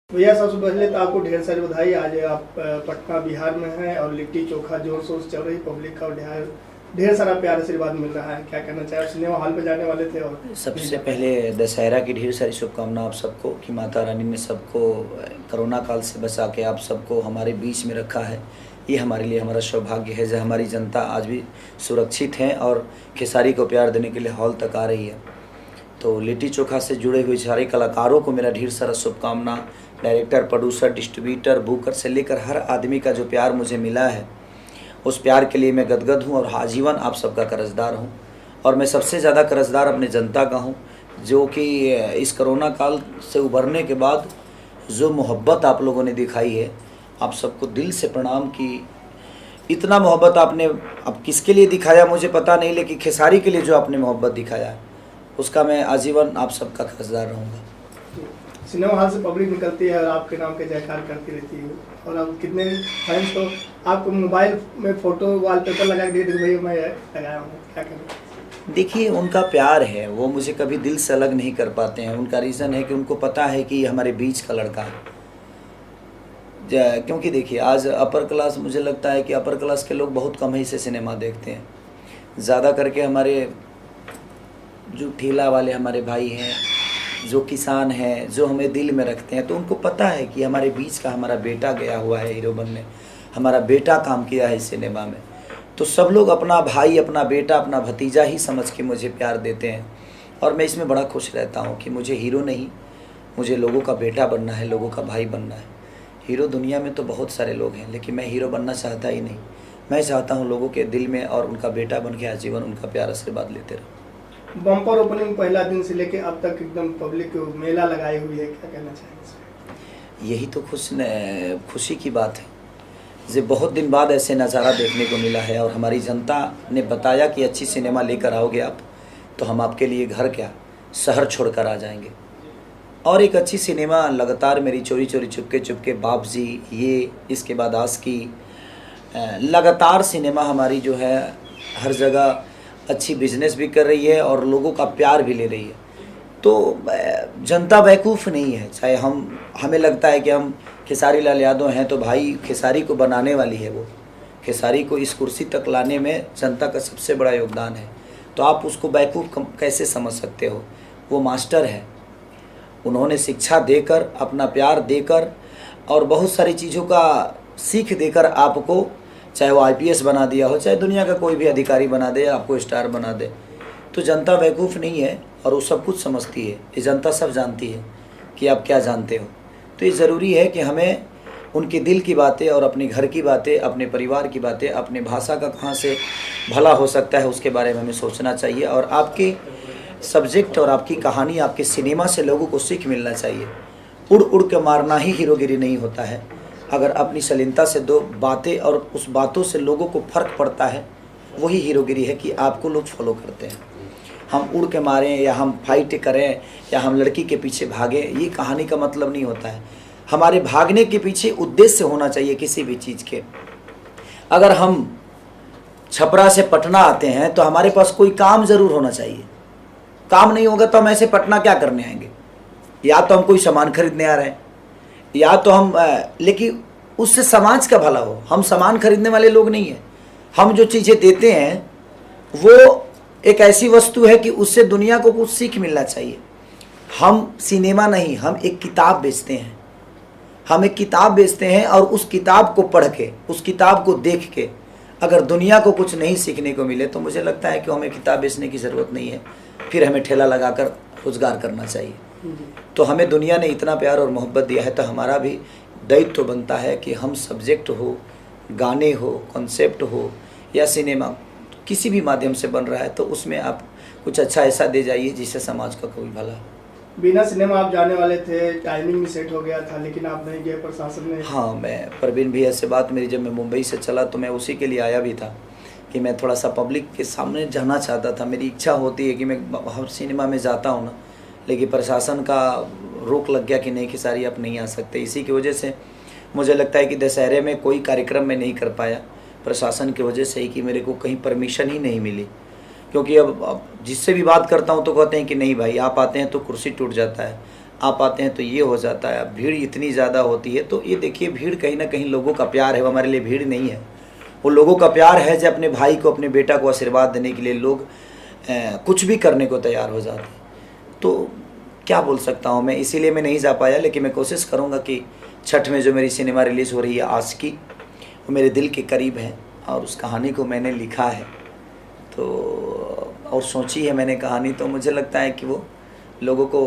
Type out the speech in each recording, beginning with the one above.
भैया सबसे पहले तो आपको ढेर सारी बधाई। आज आप पटना बिहार में हैं और लिट्टी चोखा जोर शोर से चल रही, पब्लिक का ढेर सारा प्यार आशीर्वाद मिल रहा है। क्या कहना चाहिए? सिनेमा हॉल पे जाने वाले थे और सबसे पहले दशहरा की ढेर सारी शुभकामनाएं आप सबको कि माता रानी ने सबको कोरोना काल से बचा के आप सबको हमारे बीच में रखा है। ये हमारे लिए हमारा सौभाग्य है जो हमारी जनता आज भी सुरक्षित है और खेसारी को प्यार देने के लिए हॉल तक आ रही है। तो लिट्टी चोखा से जुड़े हुए सारे कलाकारों को मेरा ढेर सारा शुभकामना। डायरेक्टर, प्रोड्यूसर, डिस्ट्रीब्यूटर, बुकर से लेकर हर आदमी का जो प्यार मुझे मिला है उस प्यार के लिए मैं गदगद हूँ और आजीवन आप सबका कर्जदार हूँ। और मैं सबसे ज़्यादा कर्जदार अपने जनता का हूँ जो कि इस कोरोना काल से उभरने के बाद जो मोहब्बत आप लोगों ने दिखाई है, आप सबको दिल से प्रणाम कि इतना मोहब्बत आपने अब किसके लिए दिखाया मुझे पता नहीं, लेकिन खेसारी के लिए जो आपने मोहब्बत दिखाया उसका मैं आजीवन आप सबका कर्जदार रहूँगा। सिनेमा हॉल से पब्लिक निकलती है और आपके नाम के जयकार करती रहती है और अब कितने फैंस तो आपको मोबाइल में फ़ोटो वॉलपेपर लगा के दे दे भैया मैं लगाया हूँ। क्या करें? देखिए, उनका प्यार है, वो मुझे कभी दिल से अलग नहीं कर पाते हैं। उनका रीज़न है कि उनको पता है कि ये हमारे बीच का लड़का है। क्योंकि देखिए, आज अपर क्लास, मुझे लगता है कि अपर क्लास के लोग बहुत कम ही से सिनेमा देखते हैं। ज़्यादा करके हमारे जो ठेला वाले हमारे भाई हैं, जो किसान हैं, जो हमें दिल में रखते हैं, तो उनको पता है कि हमारे बीच का हमारा बेटा गया हुआ है हीरो बनने, हमारा बेटा काम किया है सिनेमा में। तो सब लोग अपना भाई, अपना बेटा, अपना भतीजा ही समझ के मुझे प्यार देते हैं और मैं इसमें बड़ा खुश रहता हूँ कि मुझे हीरो नहीं, मुझे लोगों का बेटा बनना है, लोगों का भाई बनना है। हीरो दुनिया में तो बहुत सारे लोग हैं, लेकिन मैं हीरो बनना चाहता ही नहीं। मैं चाहता हूँ लोगों के दिल में और उनका बेटा बन के आजीवन उनका प्यार आशीर्वाद लेते रहूँ। बम्पर ओपनिंग पहला दिन से लेके अब तक एकदम पब्लिक मेला लगाई हुई है, क्या कहना चाहिए? यही तो खुशी की बात है जो बहुत दिन बाद ऐसे नज़ारा देखने को मिला है और हमारी जनता ने बताया कि अच्छी सिनेमा लेकर आओगे आप तो हम आपके लिए घर क्या शहर छोड़कर आ जाएंगे। और एक अच्छी सिनेमा लगातार मेरी चोरी चोरी चुपके चुपके, बाप जी, ये, इसके बाद आस्की, लगातार सिनेमा हमारी जो है हर जगह अच्छी बिजनेस भी कर रही है और लोगों का प्यार भी ले रही है। तो जनता बेवकूफ़ नहीं है। चाहे हमें लगता है कि हम खेसारी लाल यादव हैं तो भाई खेसारी को बनाने वाली है वो, खेसारी को इस कुर्सी तक लाने में जनता का सबसे बड़ा योगदान है। तो आप उसको बेवकूफ़ कैसे समझ सकते हो? वो मास्टर है, उन्होंने शिक्षा देकर, अपना प्यार देकर और बहुत सारी चीज़ों का सीख देकर आपको, चाहे वो IPS बना दिया हो, चाहे दुनिया का कोई भी अधिकारी बना दे, आपको स्टार बना दे। तो जनता बेवकूफ़ नहीं है और वो सब कुछ समझती है। ये जनता सब जानती है कि आप क्या जानते हो। तो ये ज़रूरी है कि हमें उनके दिल की बातें और अपने घर की बातें, अपने परिवार की बातें, अपने भाषा का कहाँ से भला हो सकता है उसके बारे में हमें सोचना चाहिए। और आपके सब्जेक्ट और आपकी कहानी, आपके सिनेमा से लोगों को सीख मिलना चाहिए। उड़ उड़ के मारना ही हीरोगिरी नहीं होता है। अगर अपनी शालीनता से दो बातें और उस बातों से लोगों को फ़र्क पड़ता है, वही हीरोगिरी है कि आपको लोग फॉलो करते हैं। हम उड़ के मारें या हम फाइट करें या हम लड़की के पीछे भागें, ये कहानी का मतलब नहीं होता है। हमारे भागने के पीछे उद्देश्य होना चाहिए किसी भी चीज़ के। अगर हम छपरा से पटना आते हैं तो हमारे पास कोई काम ज़रूर होना चाहिए। काम नहीं होगा तो हम ऐसे पटना क्या करने आएंगे? या तो हम कोई सामान खरीदने आ रहे हैं या तो हम लेकिन उससे समाज का भला हो। हम सामान खरीदने वाले लोग नहीं हैं। हम जो चीज़ें देते हैं वो एक ऐसी वस्तु है कि उससे दुनिया को कुछ सीख मिलना चाहिए। हम सिनेमा नहीं, हम एक किताब बेचते हैं। हम एक किताब बेचते हैं और उस किताब को पढ़ के, उस किताब को देख के अगर दुनिया को कुछ नहीं सीखने को मिले तो मुझे लगता है कि हमें किताब बेचने की ज़रूरत नहीं है, फिर हमें ठेला लगाकर रोजगार करना चाहिए। तो हमें दुनिया ने इतना प्यार और मोहब्बत दिया है तो हमारा भी दायित्व बनता है कि हम सब्जेक्ट हो, गाने हो, कॉन्सेप्ट हो या सिनेमा किसी भी माध्यम से बन रहा है तो उसमें आप कुछ अच्छा ऐसा दे जाइए जिससे समाज का कोई भला हो। बिना सिनेमा आप जाने वाले थे, टाइमिंग भी सेट हो गया था लेकिन आप नहीं गए, प्रशासन ने। हाँ, मैं प्रवीण भैया से बात मेरी, जब मैं मुंबई से चला तो मैं उसी के लिए आया भी था कि मैं थोड़ा सा पब्लिक के सामने जाना चाहता था। मेरी इच्छा होती है कि मैं हर सिनेमा में जाता हूँ ना, लेकिन प्रशासन का रोक लग गया कि नहीं खेसारी आप नहीं आ सकते। इसी की वजह से मुझे लगता है कि दशहरे में कोई कार्यक्रम मैं नहीं कर पाया, प्रशासन की वजह से ही कि मेरे को कहीं परमिशन ही नहीं मिली। क्योंकि अब जिससे भी बात करता हूँ तो कहते हैं कि नहीं भाई आप आते हैं तो कुर्सी टूट जाता है, आप आते हैं तो ये हो जाता है। अब भीड़ इतनी ज़्यादा होती है तो ये देखिए, भीड़ कहीं ना कहीं लोगों का प्यार है, वो हमारे लिए भीड़ नहीं है, वो लोगों का प्यार है जो अपने भाई को, अपने बेटा को आशीर्वाद देने के लिए लोग कुछ भी करने को तैयार हो जाते हैं। तो क्या बोल सकता हूँ मैं, इसीलिए मैं नहीं जा पाया, लेकिन मैं कोशिश करूँगा कि छठ में जो मेरी सिनेमा रिलीज़ हो रही है आशिकी, वो मेरे दिल के करीब है और उस कहानी को मैंने लिखा है तो और सोची है मैंने कहानी, तो मुझे लगता है कि वो लोगों को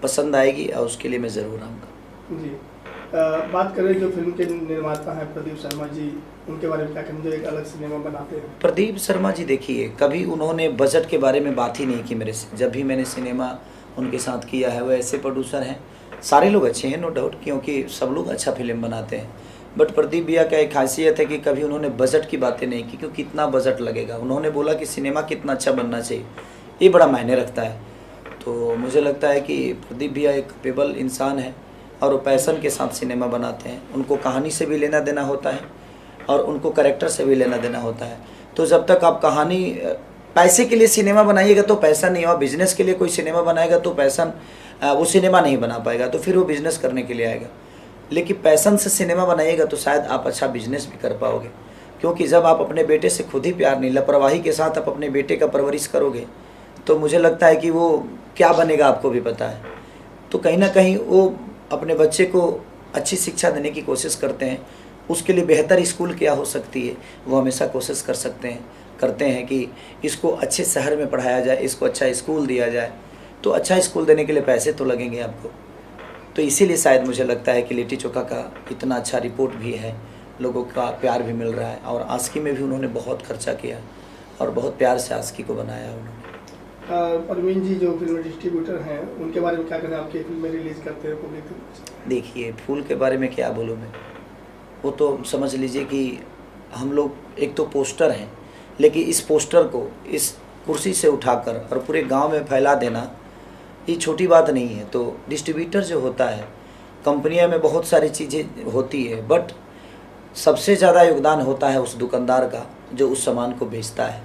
पसंद आएगी और उसके लिए मैं ज़रूर आऊँगा। जी, बात करें जो फिल्म के निर्माता हैं प्रदीप शर्मा जी, उनके बारे में क्या कहें, जो एक अलग सिनेमा बनाते हैं? प्रदीप शर्मा जी देखिए, कभी उन्होंने बजट के बारे में बात ही नहीं की मेरे से। जब भी मैंने सिनेमा उनके साथ किया है, वो ऐसे प्रोड्यूसर हैं, सारे लोग अच्छे हैं नो डाउट, क्योंकि सब लोग अच्छा फिल्म बनाते हैं, बट प्रदीप भैया का एक खासियत है कि कभी उन्होंने बजट की बातें नहीं की, क्योंकि कितना बजट लगेगा। उन्होंने बोला कि सिनेमा कितना अच्छा बनना चाहिए, ये बड़ा मायने रखता है। तो मुझे लगता है कि प्रदीप भैया एक कैपेबल इंसान है और वो पैसन के साथ सिनेमा बनाते हैं। उनको कहानी से भी लेना देना होता है और उनको कैरेक्टर से भी लेना देना होता है। तो जब तक आप कहानी पैसे के लिए सिनेमा बनाइएगा तो पैसा नहीं, और बिजनेस के लिए कोई सिनेमा बनाएगा तो पैसन वो सिनेमा नहीं बना पाएगा, तो फिर वो बिजनेस करने के लिए आएगा। लेकिन पैसन से सिनेमा बनाइएगा तो शायद आप अच्छा बिजनेस भी कर पाओगे, क्योंकि जब आप अपने बेटे से खुद ही प्यार नहीं, लापरवाही के साथ आप अपने बेटे का परवरिश करोगे तो मुझे लगता है कि वो क्या बनेगा आपको भी पता है। तो कहीं ना कहीं वो अपने बच्चे को अच्छी शिक्षा देने की कोशिश करते हैं, उसके लिए बेहतर स्कूल क्या हो सकती है वो हमेशा कोशिश करते हैं कि इसको अच्छे शहर में पढ़ाया जाए, इसको अच्छा स्कूल दिया जाए। तो अच्छा स्कूल देने के लिए पैसे तो लगेंगे आपको, तो इसीलिए शायद मुझे लगता है कि लिट्टी चोखा का इतना अच्छा रिपोर्ट भी है, लोगों का प्यार भी मिल रहा है, और आशिकी में भी उन्होंने बहुत खर्चा किया और बहुत प्यार से आशिकी को बनाया उन्होंने। परवीन जी जो फिल्म डिस्ट्रीब्यूटर हैं, उनके बारे में क्या कहना है, आपकी फिल्में रिलीज़ करते हैं पब्लिक? देखिए, फूल के बारे में क्या बोलूँ मैं, वो तो समझ लीजिए कि हम लोग एक तो पोस्टर हैं, लेकिन इस पोस्टर को इस कुर्सी से उठाकर और पूरे गांव में फैला देना ये छोटी बात नहीं है। तो डिस्ट्रीब्यूटर जो होता है, कंपनियां में बहुत सारी चीज़ें होती है, बट सबसे ज़्यादा योगदान होता है उस दुकानदार का जो उस सामान को बेचता है,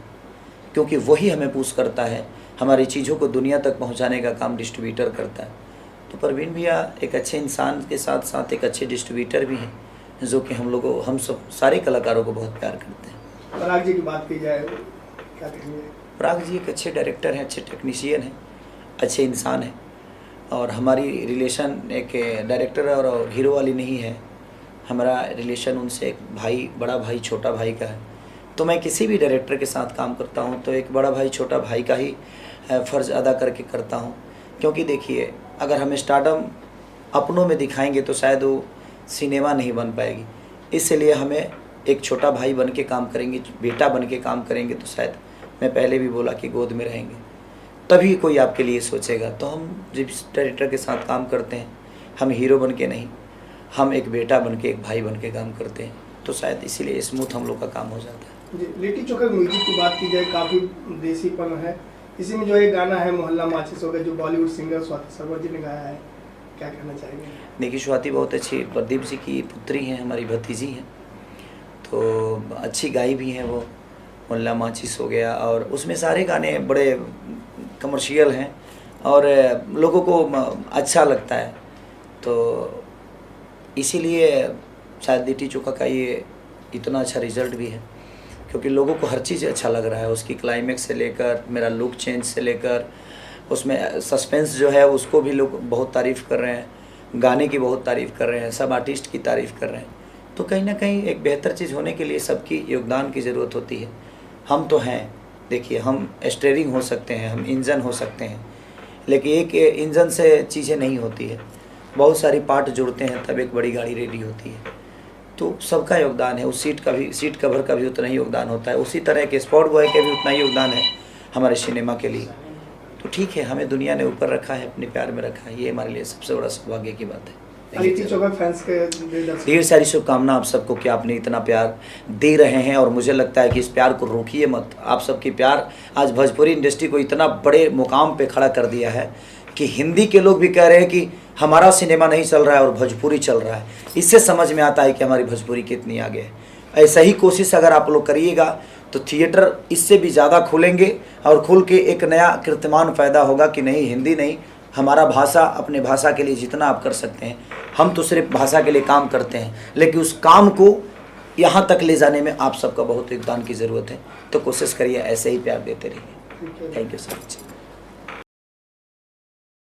क्योंकि वही हमें पुश करता है, हमारी चीज़ों को दुनिया तक पहुंचाने का काम डिस्ट्रीब्यूटर करता है। तो परवीन भैया एक अच्छे इंसान के साथ साथ एक अच्छे डिस्ट्रीब्यूटर भी हैं, जो कि हम सब सारे कलाकारों को बहुत प्यार करते हैं। पराग जी की बात की जाए, क्या कहेंगे? पराग जी एक अच्छे डायरेक्टर हैं, अच्छे टेक्नीशियन हैं, अच्छे इंसान हैं, और हमारी रिलेशन एक डायरेक्टर और हीरो वाली नहीं है। हमारा रिलेशन उनसे एक भाई, बड़ा भाई छोटा भाई का है। तो मैं किसी भी डायरेक्टर के साथ काम करता हूँ तो एक बड़ा भाई छोटा भाई का ही फ़र्ज़ अदा करके करता हूँ, क्योंकि देखिए, अगर हम स्टारडम अपनों में दिखाएंगे तो शायद वो सिनेमा नहीं बन पाएगी। इसलिए हमें एक छोटा भाई बन के काम करेंगे, बेटा बन के काम करेंगे तो शायद, मैं पहले भी बोला कि गोद में रहेंगे, तभी कोई आपके लिए सोचेगा। तो हम जिस डायरेक्टर के साथ काम करते हैं, हम हीरो बन के नहीं, हम एक बेटा बन के, एक भाई बन के काम करते हैं, तो शायद इसीलिए स्मूथ हम लोग का काम हो जाता है। जी, लिट्टी चोखा म्यूजिक की बात की जाए, काफ़ी देसीपन है इसी में। जो एक गाना है मोहल्ला माचिस हो गया, जो बॉलीवुड सिंगर स्वाति शर्मा जी ने गाया है, क्या कहना चाहेंगे? देखिए, स्वाति बहुत अच्छी, प्रदीप जी की पुत्री हैं, हमारी भतीजी हैं, तो अच्छी गाई भी हैं वो। मोहल्ला माचिस हो गया, और उसमें सारे गाने बड़े कमर्शियल हैं और लोगों को अच्छा लगता है, तो इसीलिए शायद लिट्टी चोखा का ये इतना अच्छा रिज़ल्ट भी है, क्योंकि लोगों को हर चीज़ अच्छा लग रहा है। उसकी क्लाइमेक्स से लेकर, मेरा लुक चेंज से लेकर, उसमें सस्पेंस जो है उसको भी लोग बहुत तारीफ़ कर रहे हैं, गाने की बहुत तारीफ़ कर रहे हैं, सब आर्टिस्ट की तारीफ़ कर रहे हैं। तो कहीं ना कहीं एक बेहतर चीज़ होने के लिए सबकी योगदान की ज़रूरत होती है। हम तो हैं, देखिए, हम स्टीयरिंग हो सकते हैं, हम इंजन हो सकते हैं, लेकिन एक इंजन से चीज़ें नहीं होती है, बहुत सारी पार्ट जुड़ते हैं तब एक बड़ी गाड़ी रेडी होती है। तो सबका योगदान है, उस सीट कवर का भी उतना ही योगदान होता है, उसी तरह के स्पॉट बॉय का भी उतना ही योगदान है हमारे सिनेमा के लिए। तो ठीक है, हमें दुनिया ने ऊपर रखा है, अपने प्यार में रखा है, ये हमारे लिए सबसे बड़ा सौभाग्य की बात है। लिट्टी चोखा फैंस के ढेर सारी शुभकामना आप सबको कि आपने इतना प्यार दे रहे हैं, और मुझे लगता है कि इस प्यार को रोकिए मत। आप सबकी प्यार आज भोजपुरी इंडस्ट्री को इतना बड़े मुकाम पे खड़ा कर दिया है कि हिंदी के लोग भी कह रहे हैं कि हमारा सिनेमा नहीं चल रहा है और भोजपुरी चल रहा है। इससे समझ में आता है कि हमारी भोजपुरी कितनी आगे है। ऐसा ही कोशिश अगर आप लोग करिएगा तो थिएटर इससे भी ज़्यादा खुलेंगे, और खुल के एक नया कीर्तिमान पैदा होगा कि नहीं, हिंदी नहीं, हमारा भाषा, अपने भाषा के लिए जितना आप कर सकते हैं, हम तो सिर्फ भाषा के लिए काम करते हैं, लेकिन उस काम को यहाँ तक ले जाने में आप सबका बहुत योगदान की ज़रूरत है। तो कोशिश करिए, ऐसे ही प्यार देते रहिए। Thank you so much.